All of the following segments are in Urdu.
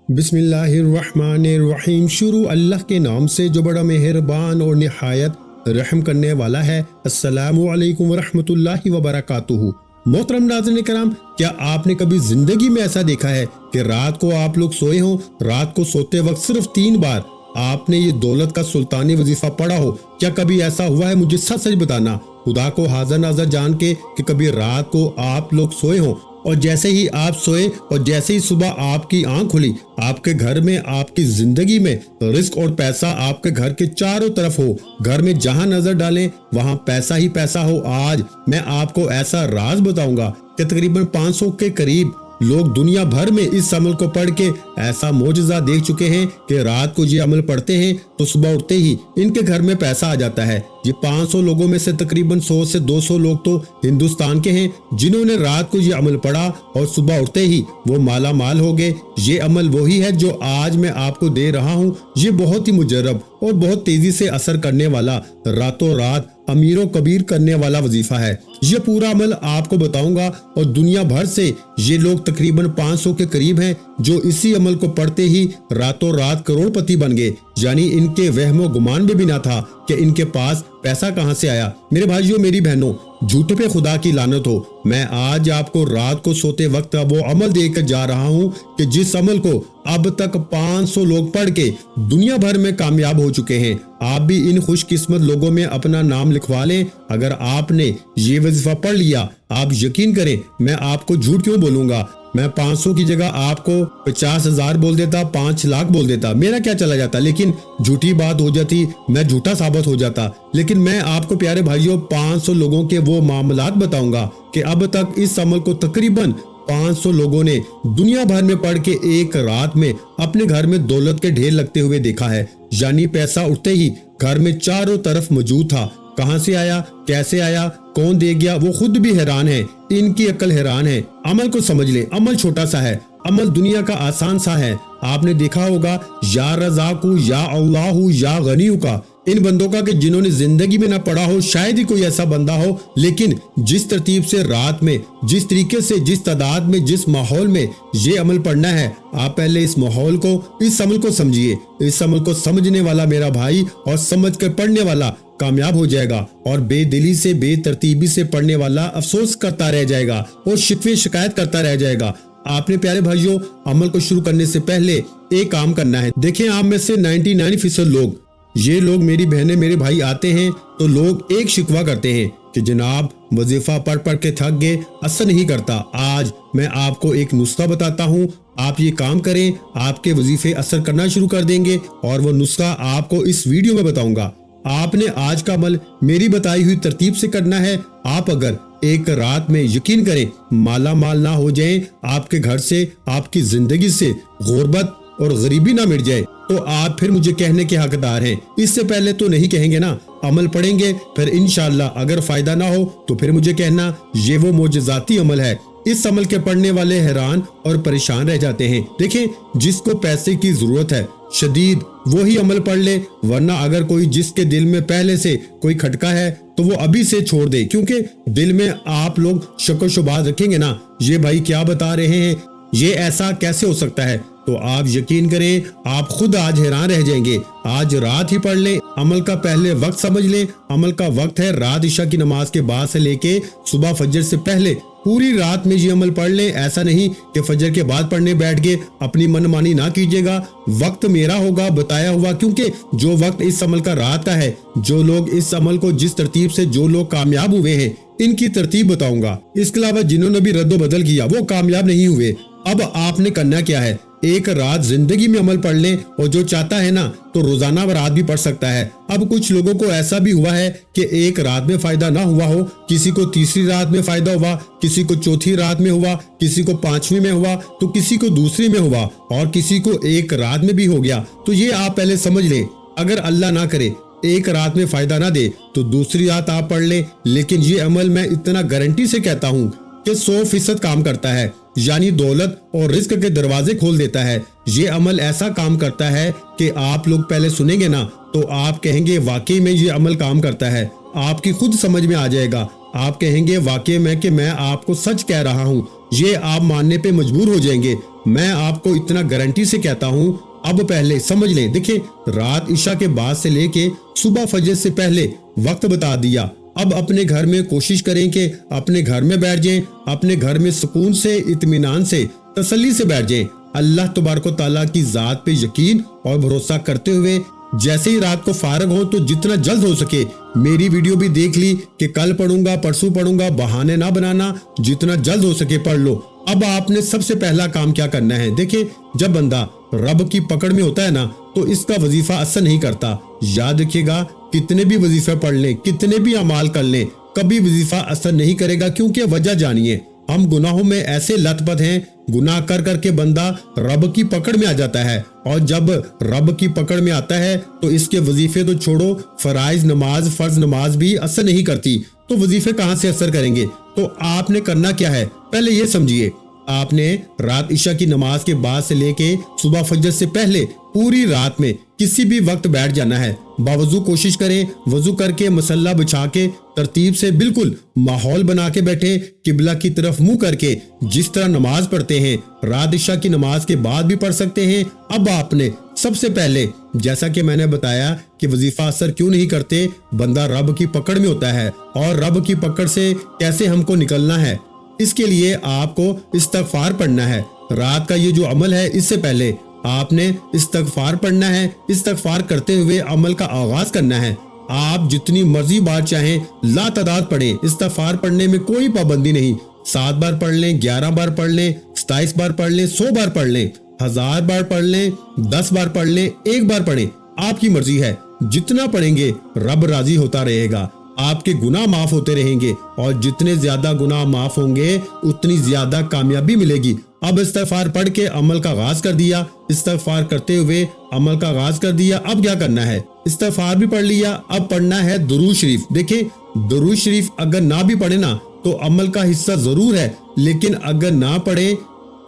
بسم اللہ الرحمن الرحیم۔ شروع اللہ کے نام سے جو بڑا مہربان اور نہایت رحم کرنے والا ہے۔ السلام علیکم ورحمۃ اللہ وبرکاتہ۔ محترم ناظرین کرام، کیا آپ نے کبھی زندگی میں ایسا دیکھا ہے کہ رات کو آپ لوگ سوئے ہوں، رات کو سوتے وقت صرف 3 بار آپ نے یہ دولت کا سلطانی وظیفہ پڑھا ہو؟ کیا کبھی ایسا ہوا ہے؟ مجھے سچ سچ بتانا، خدا کو حاضر ناظر جان کے، کہ کبھی رات کو آپ لوگ سوئے ہوں اور جیسے ہی آپ سوئے اور جیسے ہی صبح آپ کی آنکھ کھلی، آپ کے گھر میں، آپ کی زندگی میں رزق اور پیسہ آپ کے گھر کے چاروں طرف ہو، گھر میں جہاں نظر ڈالیں وہاں پیسہ ہی پیسہ ہو؟ آج میں آپ کو ایسا راز بتاؤں گا کہ تقریباً 500 کے قریب لوگ دنیا بھر میں اس عمل کو پڑھ کے ایسا معجزہ دیکھ چکے ہیں کہ رات کو یہ عمل پڑھتے ہیں تو صبح اٹھتے ہی ان کے گھر میں پیسہ آ جاتا ہے۔ یہ 500 لوگوں میں سے تقریباً 100 سے 200 لوگ تو ہندوستان کے ہیں جنہوں نے رات کو یہ عمل پڑھا اور صبح اٹھتے ہی وہ مالا مال ہو گئے۔ یہ عمل وہی ہے جو آج میں آپ کو دے رہا ہوں۔ یہ بہت ہی مجرب اور بہت تیزی سے اثر کرنے والا، راتوں رات امیر و کبیر کرنے والا وظیفہ ہے۔ یہ پورا عمل آپ کو بتاؤں گا اور دنیا بھر سے یہ لوگ تقریباً 500 کے قریب ہیں جو اسی عمل کو پڑھتے ہی راتوں رات کروڑ پتی بن گئے۔ یعنی ان کے وہم و گمان میں بھی نہ تھا کہ ان کے پاس پیسہ کہاں سے آیا۔ میرے بھائیوں، میری بہنوں، جھوٹے پہ خدا کی لعنت ہو، میں آج آپ کو رات کو سوتے وقت وہ عمل دے کر جا رہا ہوں کہ جس عمل کو اب تک 500 لوگ پڑھ کے دنیا بھر میں کامیاب ہو چکے ہیں۔ آپ بھی ان خوش قسمت لوگوں میں اپنا نام لکھوا لیں۔ اگر آپ نے یہ وظیفہ پڑھ لیا، آپ یقین کریں میں آپ کو جھوٹ کیوں بولوں گا؟ میں 500 کی جگہ آپ کو 50,000 بول دیتا، 5 لاکھ بول دیتا، میرا کیا چلا جاتا؟ لیکن جھوٹی بات ہو جاتی، میں جھوٹا ثابت ہو جاتا۔ لیکن میں آپ کو پیارے بھائیوں 500 لوگوں کے وہ معاملات بتاؤں گا کہ اب تک اس عمل کو تقریباً 500 لوگوں نے دنیا بھر میں پڑھ کے ایک رات میں اپنے گھر میں دولت کے ڈھیر لگتے ہوئے دیکھا ہے۔ یعنی پیسہ اٹھتے ہی گھر میں چاروں طرف موجود تھا۔ کہاں سے آیا، کیسے آیا، کون دے گیا، وہ خود بھی حیران ہے، ان کی عقل حیران ہے۔ عمل کو سمجھ لیں، عمل چھوٹا سا ہے، عمل دنیا کا آسان سا ہے۔ آپ نے دیکھا ہوگا یا رزاق یا اللہ یا غنی کا، ان بندوں کا کہ جنہوں نے زندگی میں نہ پڑھا ہو، شاید ہی کوئی ایسا بندہ ہو، لیکن جس ترتیب سے رات میں، جس طریقے سے، جس تعداد میں، جس ماحول میں یہ عمل پڑھنا ہے، آپ پہلے اس ماحول کو، اس عمل کو سمجھیے۔ اس عمل کو سمجھنے والا میرا بھائی اور سمجھ کر پڑھنے والا کامیاب ہو جائے گا، اور بے دلی سے، بے ترتیبی سے پڑھنے والا افسوس کرتا رہ جائے گا اور شکوے شکایت کرتا رہ جائے گا۔ آپ نے پیارے بھائیوں عمل کو شروع کرنے سے پہلے ایک کام کرنا ہے۔ دیکھیں، آپ میں سے 99% لوگ، یہ لوگ میری بہنیں، میرے بھائی آتے ہیں تو لوگ ایک شکوہ کرتے ہیں کہ جناب وظیفہ پڑھ پڑھ کے تھک گئے، اثر نہیں کرتا۔ آج میں آپ کو ایک نسخہ بتاتا ہوں، آپ یہ کام کریں، آپ کے وظیفے اثر کرنا شروع کر دیں گے، اور وہ نسخہ آپ کو اس ویڈیو میں بتاؤں گا۔ آپ نے آج کا عمل میری بتائی ہوئی ترتیب سے کرنا ہے۔ آپ اگر ایک رات میں، یقین کریں، مالا مال نہ ہو جائیں، آپ کے گھر سے، آپ کی زندگی سے غربت اور غریبی نہ مٹ جائے، تو آپ پھر مجھے کہنے کے حقدار ہیں۔ اس سے پہلے تو نہیں کہیں گے نا، عمل پڑھیں گے، پھر انشاءاللہ اگر فائدہ نہ ہو تو پھر مجھے کہنا یہ وہ معجزاتی عمل ہے۔ اس عمل کے پڑھنے والے حیران اور پریشان رہ جاتے ہیں۔ دیکھیں، جس کو پیسے کی ضرورت ہے شدید، وہی عمل پڑھ لے، ورنہ اگر کوئی جس کے دل میں پہلے سے کوئی کھٹکا ہے تو وہ ابھی سے چھوڑ دے، کیونکہ دل میں آپ لوگ شک و شبہات رکھیں گے نا، یہ بھائی کیا بتا رہے ہیں، یہ ایسا کیسے ہو سکتا ہے، تو آپ یقین کریں آپ خود آج حیران رہ جائیں گے۔ آج رات ہی پڑھ لیں، عمل کا پہلے وقت سمجھ لیں۔ عمل کا وقت ہے رات عشاء کی نماز کے بعد سے لے کے صبح فجر سے پہلے، پوری رات میں یہ عمل پڑھ لیں۔ ایسا نہیں کہ فجر کے بعد پڑھنے بیٹھ گئے، اپنی من مانی نہ کیجیے گا، وقت میرا ہوگا بتایا ہوا، کیونکہ جو وقت اس عمل کا رات کا ہے، جو لوگ اس عمل کو جس ترتیب سے جو لوگ کامیاب ہوئے ہیں ان کی ترتیب بتاؤں گا۔ اس کے علاوہ جنہوں نے بھی رد و بدل کیا وہ کامیاب نہیں ہوئے۔ اب آپ نے کرنا کیا ہے، ایک رات زندگی میں عمل پڑھ لیں، اور جو چاہتا ہے نا تو روزانہ رات بھی پڑھ سکتا ہے۔ اب کچھ لوگوں کو ایسا بھی ہوا ہے کہ ایک رات میں فائدہ نہ ہوا ہو، کسی کو تیسری رات میں فائدہ ہوا، کسی کو چوتھی رات میں ہوا، کسی کو 5ویں میں ہوا، تو کسی کو دوسری میں ہوا، اور کسی کو ایک رات میں بھی ہو گیا۔ تو یہ آپ پہلے سمجھ لیں، اگر اللہ نہ کرے ایک رات میں فائدہ نہ دے تو دوسری رات آپ پڑھ لیں، لیکن یہ عمل میں اتنا گارنٹی سے کہتا ہوں کہ 100% کام کرتا ہے، یعنی دولت اور رزق کے دروازے کھول دیتا ہے۔ یہ عمل ایسا کام کرتا ہے کہ آپ لوگ پہلے سنیں گے نا تو آپ کہیں گے واقعی میں یہ عمل کام کرتا ہے، آپ کی خود سمجھ میں آ جائے گا، آپ کہیں گے واقعی میں کہ میں آپ کو سچ کہہ رہا ہوں، یہ آپ ماننے پہ مجبور ہو جائیں گے۔ میں آپ کو اتنا گارنٹی سے کہتا ہوں، اب پہلے سمجھ لیں۔ دیکھیں، رات عشاء کے بعد سے لے کے صبح فجر سے پہلے وقت بتا دیا۔ اب اپنے گھر میں کوشش کریں کہ اپنے گھر میں بیٹھ جائیں، اپنے گھر میں سکون سے، اطمینان سے، تسلی سے بیٹھ جائیں، اللہ تبارک و تعالیٰ کی ذات پہ یقین اور بھروسہ کرتے ہوئے جیسے ہی رات کو فارغ ہوں تو جتنا جلد ہو سکے میری ویڈیو بھی دیکھ لی کہ کل پڑھوں گا، پرسوں پڑھوں گا، بہانے نہ بنانا، جتنا جلد ہو سکے پڑھ لو۔ اب آپ نے سب سے پہلا کام کیا کرنا ہے؟ دیکھیں، جب بندہ رب کی پکڑ میں ہوتا ہے نا تو اس کا وظیفہ اثر نہیں کرتا۔ یاد رکھیے گا، کتنے بھی وظیفے پڑھ لیں، کتنے بھی اعمال کر لیں، کبھی وظیفہ اثر نہیں کرے گا، کیونکہ وجہ جانیے، ہم گناہوں میں ایسے لت پت ہیں، گناہ کر کر کے بندہ رب کی پکڑ میں آ جاتا ہے، اور جب رب کی پکڑ میں آتا ہے تو اس کے وظیفے تو چھوڑو، فرائض نماز، فرض نماز بھی اثر نہیں کرتی، تو وظیفے کہاں سے اثر کریں گے؟ تو آپ نے کرنا کیا ہے؟ پہلے یہ سمجھیے، آپ نے رات عشاء کی نماز کے بعد سے لے کے صبح فجر سے پہلے پوری رات میں کسی بھی وقت بیٹھ جانا ہے۔ باوضو کوشش کریں، وضو کر کے مصلی بچھا کے ترتیب سے بالکل ماحول بنا کے بیٹھے، قبلہ کی طرف منہ کر کے، جس طرح نماز پڑھتے ہیں رات عشاء کی نماز کے بعد بھی پڑھ سکتے ہیں۔ اب آپ نے سب سے پہلے، جیسا کہ میں نے بتایا کہ وظیفہ اثر کیوں نہیں کرتے، بندہ رب کی پکڑ میں ہوتا ہے، اور رب کی پکڑ سے کیسے ہم کو نکلنا ہے، اس کے لیے آپ کو استغفار پڑھنا ہے۔ رات کا یہ جو عمل ہے، اس سے پہلے آپ نے استغفار پڑھنا ہے۔ استغفار کرتے ہوئے عمل کا آغاز کرنا ہے۔ آپ جتنی مرضی بار چاہیں لا تعداد پڑھیں، استغفار پڑھنے میں کوئی پابندی نہیں، 7 بار پڑھ لیں، 11 بار پڑھ لیں، 27 بار پڑھ لیں، 100 بار پڑھ لیں، 1000 بار پڑھ لیں، 10 بار پڑھ لیں، 1 بار پڑھیں، آپ کی مرضی ہے۔ جتنا پڑھیں گے رب راضی ہوتا رہے گا، آپ کے گناہ معاف ہوتے رہیں گے، اور جتنے زیادہ گناہ معاف ہوں گے اتنی زیادہ کامیابی ملے گی۔ اب استغفار پڑھ کے عمل کا آغاز کر دیا، استغفار کرتے ہوئے عمل کا آغاز کر دیا۔ اب کیا کرنا ہے؟ استغفار بھی پڑھ لیا، اب پڑھنا ہے درود شریف۔ دیکھیں، درود شریف اگر نہ بھی پڑھے نا تو عمل کا حصہ ضرور ہے، لیکن اگر نہ پڑھے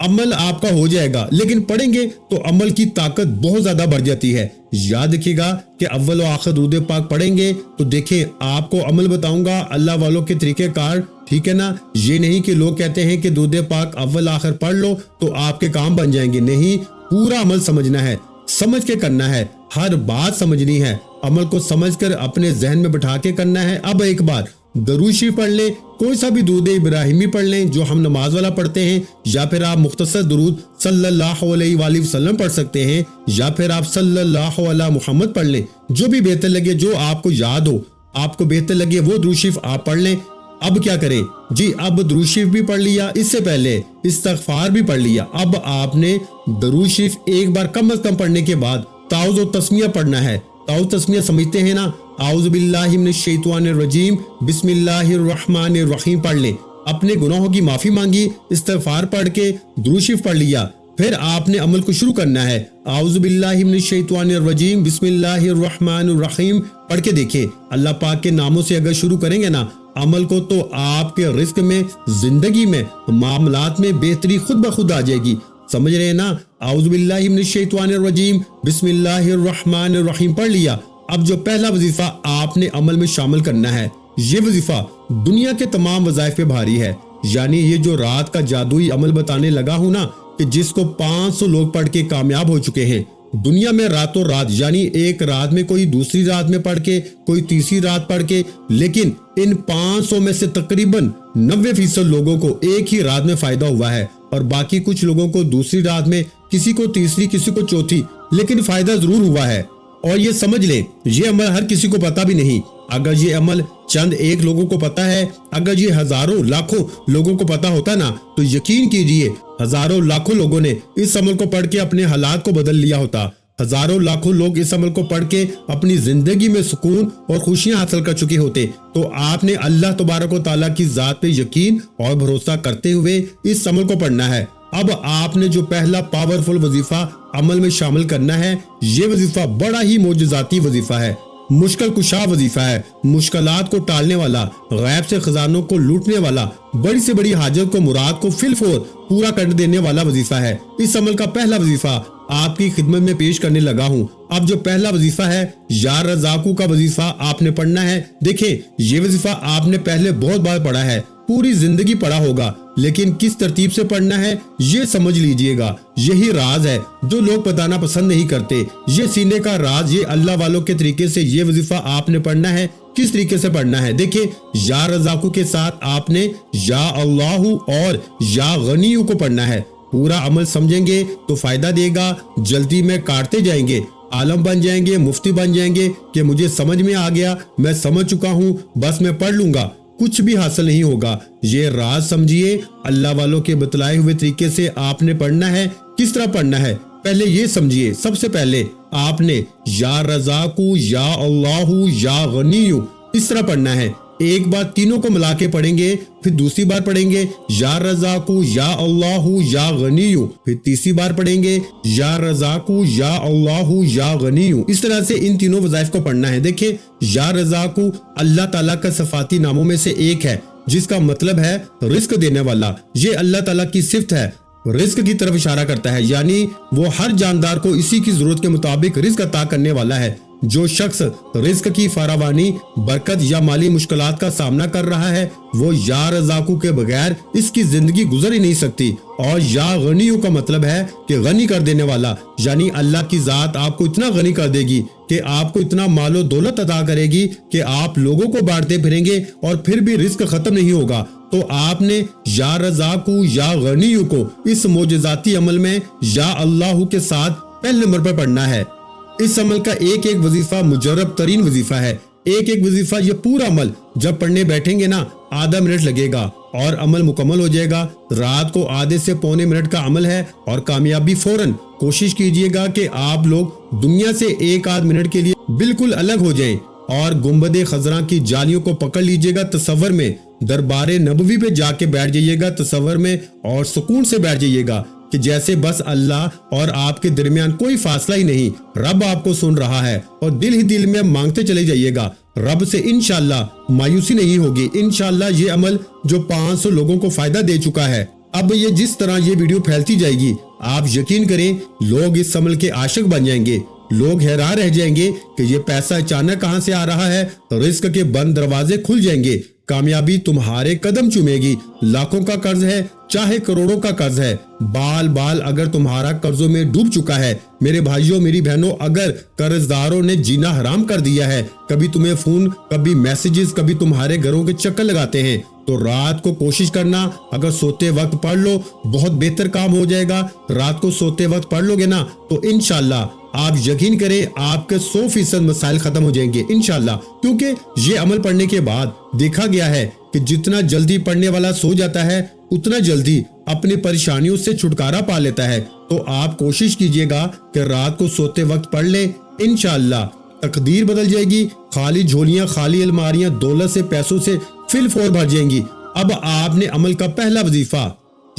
عمل آپ کا ہو جائے گا، لیکن پڑھیں گے تو عمل کی طاقت بہت زیادہ بڑھ جاتی ہے۔ یاد رکھیے گا کہ اول و آخر درود پاک پڑھیں گے تو دیکھیں، آپ کو عمل بتاؤں گا اللہ والوں کے طریقہ کار، ٹھیک ہے نا؟ یہ نہیں کہ لوگ کہتے ہیں کہ درود پاک اول آخر پڑھ لو تو آپ کے کام بن جائیں گے، نہیں، پورا عمل سمجھنا ہے، سمجھ کے کرنا ہے، ہر بات سمجھنی ہے، عمل کو سمجھ کر اپنے ذہن میں بٹھا کے کرنا ہے۔ اب ایک بار درود شریف پڑھ لیں، کوئی سا بھی درود ابراہیمی پڑھ لیں جو ہم نماز والا پڑھتے ہیں، یا پھر آپ مختصر درود صلی اللہ علیہ وآلہ وسلم پڑھ سکتے ہیں، یا پھر آپ صلی اللہ علیہ محمد پڑھ لیں، جو بھی بہتر لگے، جو آپ کو یاد ہو، آپ کو بہتر لگے وہ درود شریف آپ پڑھ لیں۔ اب کیا کریں جی؟ اب درود شریف بھی پڑھ لیا، اس سے پہلے استغفار بھی پڑھ لیا۔ اب آپ نے درود شریف ایک بار کم از کم پڑھنے کے بعد تعوذ و تسمیہ پڑھنا ہے۔ تعوذ تسمیہ سمجھتے ہیں نا؟ اعوذ باللہ من الشیطان الرجیم، بسم اللہ الرحمن الرحیم پڑھ لیں، اپنے گناہوں کی معافی مانگی، استغفار پڑھ کے درود شریف پڑھ لیا، پھر آپ نے عمل کو شروع کرنا ہے۔ اعوذ باللہ من الشیطان الرجیم، بسم اللہ الرحمن الرحیم پڑھ کے دیکھیں، اللہ پاک کے ناموں سے اگر شروع کریں گے نا عمل کو تو آپ کے رزق میں، زندگی میں، معاملات میں بہتری خود بخود آ جائے گی۔ سمجھ رہے ہیں نا؟ اعوذ باللہ من الشیطان الرجیم، بسم اللہ الرحمن الرحیم پڑھ لیا۔ اب جو پہلا وظیفہ آپ نے عمل میں شامل کرنا ہے، یہ وظیفہ دنیا کے تمام وظائف پہ بھاری ہے، یعنی یہ جو رات کا جادوئی عمل بتانے لگا ہوں نا، کہ جس کو 500 لوگ پڑھ کے کامیاب ہو چکے ہیں دنیا میں راتوں رات، یعنی ایک رات میں کوئی دوسری رات میں پڑھ کے، کوئی تیسری رات پڑھ کے، لیکن ان 500 میں سے تقریباً 90% لوگوں کو ایک ہی رات میں فائدہ ہوا ہے، اور باقی کچھ لوگوں کو دوسری رات میں، کسی کو تیسری، کسی کو چوتھی، لیکن فائدہ ضرور ہوا ہے۔ اور یہ سمجھ لیں، یہ عمل ہر کسی کو پتا بھی نہیں۔ اگر یہ عمل چند ایک لوگوں کو پتا ہے، اگر یہ ہزاروں لاکھوں لوگوں کو پتا ہوتا نا تو یقین کیجئے ہزاروں لاکھوں لوگوں نے اس عمل کو پڑھ کے اپنے حالات کو بدل لیا ہوتا، ہزاروں لاکھوں لوگ اس عمل کو پڑھ کے اپنی زندگی میں سکون اور خوشیاں حاصل کر چکے ہوتے۔ تو آپ نے اللہ تبارک و تعالیٰ کی ذات پہ یقین اور بھروسہ کرتے ہوئے اس عمل کو پڑھنا ہے۔ اب آپ نے جو پہلا پاورفل وظیفہ عمل میں شامل کرنا ہے، یہ وظیفہ بڑا ہی معجزاتی وظیفہ ہے، مشکل کشا وظیفہ ہے، مشکلات کو ٹالنے والا، غیب سے خزانوں کو لوٹنے والا، بڑی سے بڑی حاجت کو، مراد کو فی الفور پورا کر دینے والا وظیفہ ہے۔ اس عمل کا پہلا وظیفہ آپ کی خدمت میں پیش کرنے لگا ہوں۔ اب جو پہلا وظیفہ ہے، یا رزاقو کا وظیفہ آپ نے پڑھنا ہے۔ دیکھیں، یہ وظیفہ آپ نے پہلے بہت بار پڑھا ہے، پوری زندگی پڑھا ہوگا، لیکن کس ترتیب سے پڑھنا ہے یہ سمجھ لیجئے گا۔ یہی راز ہے جو لوگ بتانا پسند نہیں کرتے۔ یہ سینے کا راز، یہ اللہ والوں کے طریقے سے یہ وظیفہ آپ نے پڑھنا ہے۔ کس طریقے سے پڑھنا ہے؟ دیکھیں، یا رزاقو کے ساتھ آپ نے یا اللہ اور یا غنیو کو پڑھنا ہے۔ پورا عمل سمجھیں گے تو فائدہ دے گا۔ جلدی میں کاٹتے جائیں گے، عالم بن جائیں گے، مفتی بن جائیں گے کہ مجھے سمجھ میں آ گیا، میں سمجھ چکا ہوں، بس میں پڑھ لوں گا، کچھ بھی حاصل نہیں ہوگا۔ یہ راز سمجھیے، اللہ والوں کے بتلائے ہوئے طریقے سے آپ نے پڑھنا ہے۔ کس طرح پڑھنا ہے پہلے یہ سمجھیے۔ سب سے پہلے آپ نے یا رزاقو یا اللہ یا غنیو اس طرح پڑھنا ہے۔ ایک بار تینوں کو ملا کے پڑھیں گے، پھر دوسری بار پڑھیں گے یا رزاقو یا اللہ یا غنیو، پھر تیسری بار پڑھیں گے یا رزاقو یا اللہ یا غنیو۔ اس طرح سے ان تینوں وظائف کو پڑھنا ہے۔ دیکھیں، یا رزاقو اللہ تعالیٰ کا صفاتی ناموں میں سے ایک ہے، جس کا مطلب ہے رزق دینے والا۔ یہ اللہ تعالیٰ کی صفت ہے، رزق کی طرف اشارہ کرتا ہے، یعنی وہ ہر جاندار کو اسی کی ضرورت کے مطابق رزق عطا کرنے والا ہے۔ جو شخص رزق کی فراوانی، برکت یا مالی مشکلات کا سامنا کر رہا ہے، وہ یا رزاقو کے بغیر اس کی زندگی گزر ہی نہیں سکتی۔ اور یا غنیو کا مطلب ہے کہ غنی کر دینے والا، یعنی اللہ کی ذات آپ کو اتنا غنی کر دے گی کہ آپ کو اتنا مال و دولت عطا کرے گی کہ آپ لوگوں کو بانٹتے پھریں گے اور پھر بھی رزق ختم نہیں ہوگا۔ تو آپ نے یا رزاقو یا غنیو کو اس معجزاتی عمل میں یا اللہ کے ساتھ پہلے نمبر پر پڑھنا ہے۔ اس عمل کا ایک ایک وظیفہ مجرب ترین وظیفہ ہے۔ ایک ایک وظیفہ، یہ پورا عمل جب پڑھنے بیٹھیں گے نا، آدھا منٹ لگے گا اور عمل مکمل ہو جائے گا۔ رات کو آدھے سے پونے منٹ کا عمل ہے اور کامیابی فوراً۔ کوشش کیجئے گا کہ آپ لوگ دنیا سے ایک آدھ منٹ کے لیے بالکل الگ ہو جائیں اور گنبد خضراء کی جالیوں کو پکڑ لیجئے گا تصور میں، دربار نبوی پہ جا کے بیٹھ جائیے گا تصور میں، اور سکون سے بیٹھ جائیے گا کہ جیسے بس اللہ اور آپ کے درمیان کوئی فاصلہ ہی نہیں، رب آپ کو سن رہا ہے، اور دل ہی دل میں مانگتے چلے جائیے گا رب سے۔ انشاءاللہ مایوسی نہیں ہوگی۔ انشاءاللہ یہ عمل جو 500 لوگوں کو فائدہ دے چکا ہے، اب یہ جس طرح یہ ویڈیو پھیلتی جائے گی، آپ یقین کریں لوگ اس عمل کے عاشق بن جائیں گے۔ لوگ حیران رہ جائیں گے کہ یہ پیسہ اچانک کہاں سے آ رہا ہے۔ رزق کے بند دروازے کھل جائیں گے، کامیابی تمہارے قدم چومے گی۔ لاکھوں کا قرض ہے چاہے کروڑوں کا قرض ہے، بال بال اگر تمہارا قرضوں میں ڈوب چکا ہے، میرے بھائیوں میری بہنوں، اگر قرض داروں نے جینا حرام کر دیا ہے، کبھی تمہیں فون، کبھی میسیجز، کبھی تمہارے گھروں کے چکر لگاتے ہیں، تو رات کو کوشش کرنا، اگر سوتے وقت پڑھ لو بہت بہتر کام ہو جائے گا۔ رات کو سوتے وقت پڑھ لو گے نا تو انشاءاللہ آپ یقین کریں آپ کے 100% مسائل ختم ہو جائیں گے انشاءاللہ، کیونکہ یہ عمل پڑھنے کے بعد دیکھا گیا ہے کہ جتنا جلدی پڑھنے والا سو جاتا ہے اتنا جلدی اپنی پریشانیوں سے چھٹکارا پا لیتا ہے۔ تو آپ کوشش کیجئے گا کہ رات کو سوتے وقت پڑھ لیں، انشاءاللہ تقدیر بدل جائے گی، خالی جھولیاں، خالی الماریاں دولت سے، پیسوں سے فل فور بھر جائیں گی۔ اب آپ نے عمل کا پہلا وظیفہ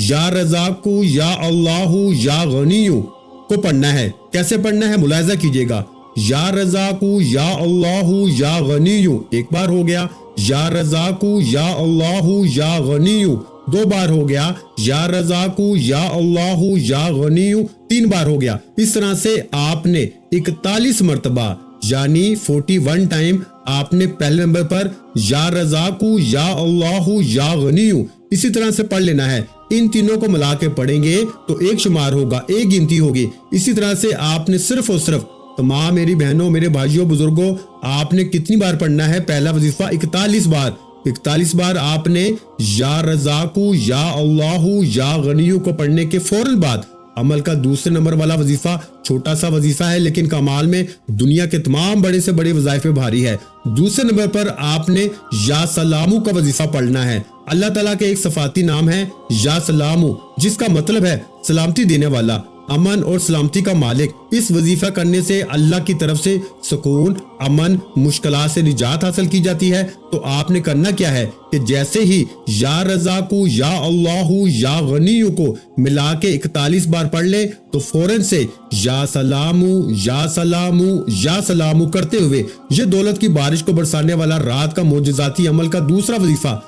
یا رزاقو یا اللہ یا غنیو کو پڑھنا ہے۔ کیسے پڑھنا ہے ملاحظہ کیجئے گا۔ یا رزاقو یا اللہ یا غنیو ایک بار ہو گیا، یا رزاقو یا اللہ یا غنیو 2 بار ہو گیا، یا رزاقو یا اللہ یا غنیو 3 بار ہو گیا۔ اس طرح سے آپ نے 41 مرتبہ یعنی 41 ٹائم آپ نے پہلے نمبر پر یا رزاقو یا اللہ یا غنیو اسی طرح سے پڑھ لینا ہے۔ ان تینوں کو ملا کے پڑھیں گے تو ایک شمار ہوگا، ایک گنتی ہوگی۔ اسی طرح سے آپ نے صرف اور صرف تمام میری بہنوں، میرے بھائیوں، بزرگوں، آپ نے کتنی بار پڑھنا ہے پہلا وظیفہ؟ 41 بار۔ 41 بار آپ نے یا رزاقو یا اللہ یا غنیو کو پڑھنے کے فوراً بعد عمل کا دوسرے نمبر والا وظیفہ چھوٹا سا وظیفہ ہے لیکن کمال میں دنیا کے تمام بڑے سے بڑے وظائف پہ بھاری ہے۔ دوسرے نمبر پر آپ نے یا سلامو کا وظیفہ پڑھنا ہے۔ اللہ تعالیٰ کے ایک صفاتی نام ہے یا سلامو، جس کا مطلب ہے سلامتی دینے والا، امن اور سلامتی کا مالک۔ اس وظیفہ کرنے سے اللہ کی طرف سے سکون، امن، مشکلات سے نجات حاصل کی جاتی ہے۔ تو آپ نے کرنا کیا ہے کہ جیسے ہی یا رزاقو یا اللہ یا غنیو کو ملا کے 41 بار پڑھ لے تو فوراً سے یا سلامو یا سلامو یا سلامو کرتے ہوئے یہ دولت کی بارش کو برسانے والا رات کا معجزاتی عمل کا دوسرا وظیفہ،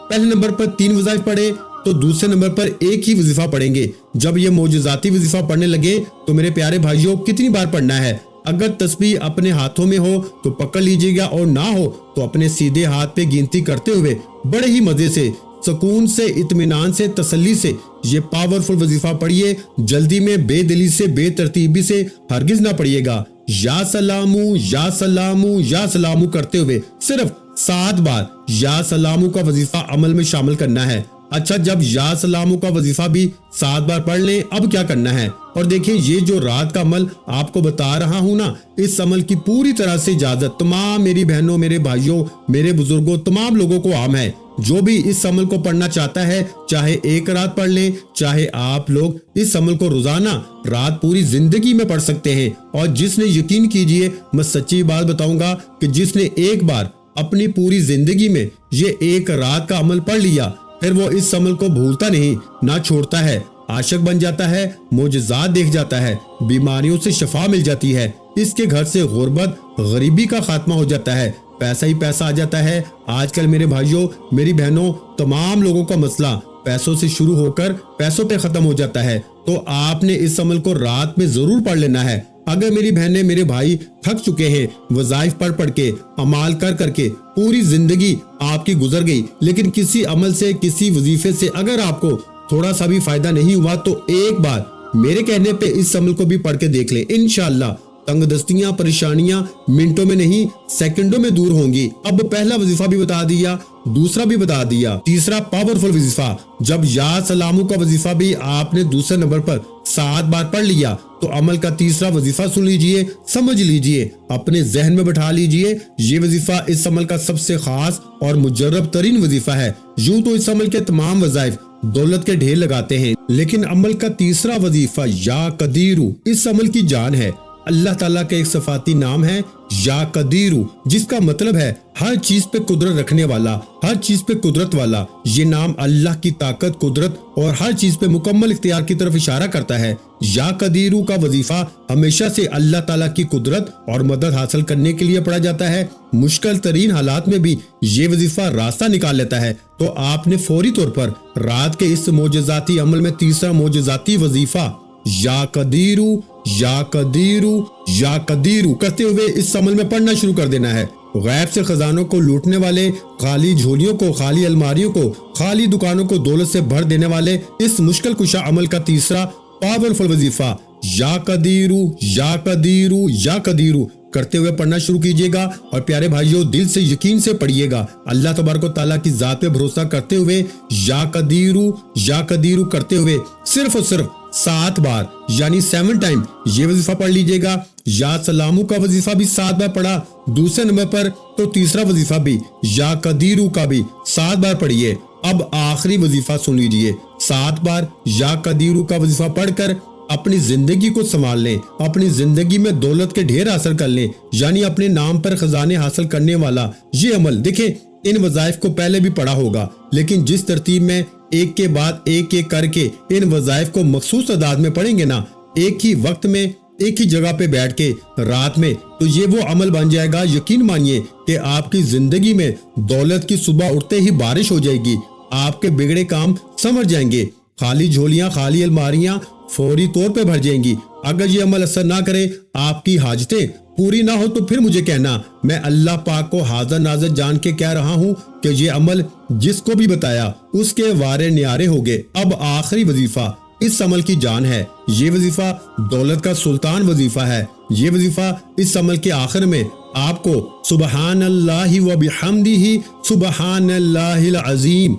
پہلے نمبر پر 3 وظائف پڑھے تو دوسرے نمبر پر ایک ہی وظیفہ پڑھیں گے۔ جب یہ معجزاتی وظیفہ پڑھنے لگے تو میرے پیارے بھائیوں کتنی بار پڑھنا ہے؟ اگر تسبیح اپنے ہاتھوں میں ہو تو پکڑ لیجئے گا، اور نہ ہو تو اپنے سیدھے ہاتھ پہ گنتی کرتے ہوئے بڑے ہی مزے سے سکون سے، اطمینان سے، تسلی سے یہ پاورفل وظیفہ پڑھیے. جلدی میں، بے دلی سے، بے ترتیبی سے ہرگز نہ پڑھیے گا. یا سلامو یا سلامو یا سلامو کرتے ہوئے صرف 7 بار یا سلامو کا وظیفہ عمل میں شامل کرنا ہے. اچھا، جب یا سلامو کا وظیفہ بھی 7 بار پڑھ لیں، اب کیا کرنا ہے؟ اور دیکھیں، یہ جو رات کا عمل آپ کو بتا رہا ہوں نا، اس عمل کی پوری طرح سے اجازت تمام میری بہنوں، میرے بھائیوں، میرے بزرگوں، تمام لوگوں کو عام ہے. جو بھی اس عمل کو پڑھنا چاہتا ہے، چاہے ایک رات پڑھ لیں، چاہے آپ لوگ اس عمل کو روزانہ رات پوری زندگی میں پڑھ سکتے ہیں. اور جس نے، یقین کیجئے، میں سچی بات بتاؤں گا کہ جس نے ایک بار اپنی پوری زندگی میں یہ ایک رات کا عمل پڑھ لیا، پھر وہ اس عمل کو بھولتا نہیں، نہ چھوڑتا ہے، عاشق بن جاتا ہے، معجزات دیکھ جاتا ہے، بیماریوں سے شفا مل جاتی ہے، اس کے گھر سے غربت، غریبی کا خاتمہ ہو جاتا ہے، پیسہ ہی پیسہ آ جاتا ہے. آج کل میرے بھائیوں، میری بہنوں، تمام لوگوں کا مسئلہ پیسوں سے شروع ہو کر پیسوں پہ ختم ہو جاتا ہے. تو آپ نے اس عمل کو رات میں ضرور پڑھ لینا ہے. اگر میری بہنیں، میرے بھائی تھک چکے ہیں، وظائف پڑھ کے، اعمال کر کے پوری زندگی آپ کی گزر گئی، لیکن کسی عمل سے، کسی وظیفے سے اگر آپ کو تھوڑا سا بھی فائدہ نہیں ہوا، تو ایک بار میرے کہنے پہ اس عمل کو بھی پڑھ کے دیکھ لیں. انشاءاللہ تنگ دستیاں، پریشانیاں منٹوں میں نہیں، سیکنڈوں میں دور ہوں گی. اب پہلا وظیفہ بھی بتا دیا، دوسرا بھی بتا دیا. تیسرا پاورفل وظیفہ، جب یا سلامو کا وظیفہ بھی آپ نے دوسرے نمبر پر 7 بار پڑھ لیا، تو عمل کا تیسرا وظیفہ سن لیجئے، سمجھ لیجئے، اپنے ذہن میں بٹھا لیجئے. یہ وظیفہ اس عمل کا سب سے خاص اور مجرب ترین وظیفہ ہے. یوں تو اس عمل کے تمام وظائف دولت کے ڈھیر لگاتے ہیں، لیکن عمل کا تیسرا وظیفہ یا قدیرو اس عمل کی جان ہے. اللہ تعالیٰ کا ایک صفاتی نام ہے یا قدیرو، جس کا مطلب ہے ہر چیز پہ قدرت رکھنے والا، ہر چیز پہ قدرت والا. یہ نام اللہ کی طاقت، قدرت اور ہر چیز پہ مکمل اختیار کی طرف اشارہ کرتا ہے. یا قدیرو کا وظیفہ ہمیشہ سے اللہ تعالیٰ کی قدرت اور مدد حاصل کرنے کے لیے پڑھا جاتا ہے. مشکل ترین حالات میں بھی یہ وظیفہ راستہ نکال لیتا ہے. تو آپ نے فوری طور پر رات کے اس معجزاتی عمل میں تیسرا معجزاتی وظیفہ یا قدیرو یا قدیرو یا قدیرو کرتے ہوئے اس عمل میں پڑھنا شروع کر دینا ہے. غیب سے خزانوں کو لوٹنے والے، خالی جھولیوں کو، خالی الماریوں کو، خالی دکانوں کو دولت سے بھر دینے والے اس مشکل کشا عمل کا تیسرا پاورفل وظیفہ یا قدیرو یا قدیرو یا قدیرو کرتے ہوئے پڑھنا شروع کیجئے گا. اور پیارے بھائیوں، دل سے یقین سے پڑھیے گا، اللہ تبارک و تعالیٰ کی ذات پہ بھروسہ کرتے ہوئے یا قدیرو کرتے ہوئے صرف اور صرف 7 بار یعنی 7 ٹائم یہ وظیفہ پڑھ لیجئے گا. یا سلامو کا وظیفہ بھی 7 بار پڑھا دوسرے نمبر پر، تو تیسرا وظیفہ بھی یا قدیرو کا بھی 7 بار پڑھیے. اب آخری وظیفہ سن لیجئے. 7 بار یا قدیرو کا وظیفہ پڑھ کر اپنی زندگی کو سنبھال لیں، اپنی زندگی میں دولت کے ڈھیر حاصل کر لیں، یعنی اپنے نام پر خزانے حاصل کرنے والا یہ عمل. دیکھیں، ان وظائف کو پہلے بھی پڑھا ہوگا، لیکن جس ترتیب میں ایک کے بعد ایک کر کے ان وظائف کو مخصوص تعداد میں پڑھیں گے نا، ایک ہی وقت میں، ایک ہی جگہ پہ بیٹھ کے رات میں، تو یہ وہ عمل بن جائے گا. یقین مانیے کہ آپ کی زندگی میں دولت کی صبح اٹھتے ہی بارش ہو جائے گی. آپ کے بگڑے کام سمجھ جائیں گے، خالی جھولیاں، خالی الماریاں فوری طور پہ بھر جائیں گی. اگر یہ عمل اثر نہ کرے، آپ کی حاجتیں پوری نہ ہو، تو پھر مجھے کہنا. میں اللہ پاک کو حاضر ناظر جان کے کہہ رہا ہوں کہ یہ عمل جس کو بھی بتایا اس کے وارے نیارے ہو گئے. اب آخری وظیفہ اس عمل کی جان ہے. یہ وظیفہ دولت کا سلطان وظیفہ ہے. یہ وظیفہ اس عمل کے آخر میں آپ کو سبحان اللہ و بحمدہ سبحان اللہ العظیم،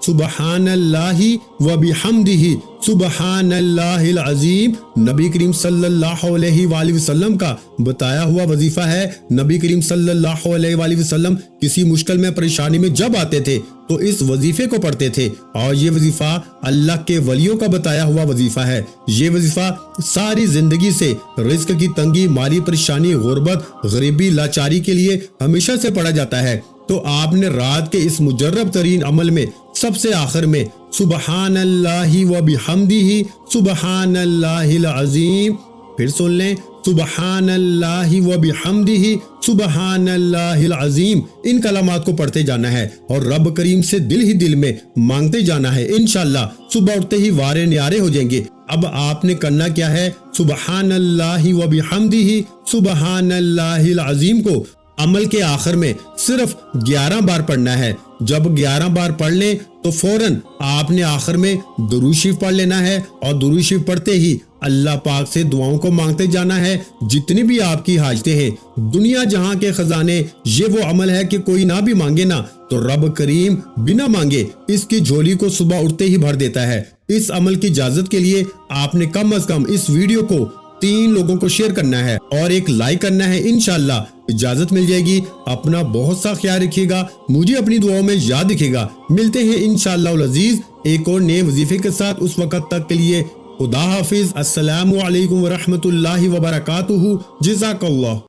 سبحان اللہ و بحمدہ سبحان اللہ العظیم، نبی کریم صلی اللہ علیہ وآلہ وسلم کا بتایا ہوا وظیفہ ہے. نبی کریم صلی اللہ علیہ وآلہ وسلم کسی مشکل میں، پریشانی میں جب آتے تھے تو اس وظیفے کو پڑھتے تھے. اور یہ وظیفہ اللہ کے ولیوں کا بتایا ہوا وظیفہ ہے. یہ وظیفہ ساری زندگی سے رزق کی تنگی، مالی پریشانی، غربت، غریبی، لاچاری کے لیے ہمیشہ سے پڑھا جاتا ہے. تو آپ نے رات کے اس مجرب ترین عمل میں سب سے آخر میں سبحان اللہ و بحمدہ سبحان اللہ العظیم، پھر سن لیں، سبحان اللہ و بحمدہ سبحان اللہ العظیم، ان کلمات کو پڑھتے جانا ہے اور رب کریم سے دل ہی دل میں مانگتے جانا ہے. انشاءاللہ صبح اٹھتے ہی وارے نیارے ہو جائیں گے. اب آپ نے کرنا کیا ہے؟ سبحان اللہ و بحمدہ سبحان اللہ العظیم کو عمل کے آخر میں صرف 11 بار پڑھنا ہے۔ جب 11 بار پڑھ لیں تو فوراً آپ نے آخر میں درود شریف پڑھ لینا ہے، اور درود شریف پڑھتے ہی اللہ پاک سے دعاؤں کو مانگتے جانا ہے، جتنی بھی آپ کی حاجتیں ہیں۔ دنیا جہاں کے خزانے، یہ وہ عمل ہے کہ کوئی نہ بھی مانگے نا تو رب کریم بنا مانگے اس کی جھولی کو صبح اٹھتے ہی بھر دیتا ہے۔ اس عمل کی اجازت کے لیے آپ نے کم از کم اس ویڈیو کو 3 لوگوں کو شیئر کرنا ہے اور ایک لائک کرنا ہے، انشاءاللہ اجازت مل جائے گی۔ اپنا بہت سا خیال رکھیے گا، مجھے اپنی دعاؤں میں یاد رکھیے گا۔ ملتے ہیں انشاءاللہ العزیز ایک اور نئے وظیفے کے ساتھ، اس وقت تک کے لیے خدا حافظ۔ السلام علیکم ورحمۃ اللہ وبرکاتہ۔ جزاک اللہ۔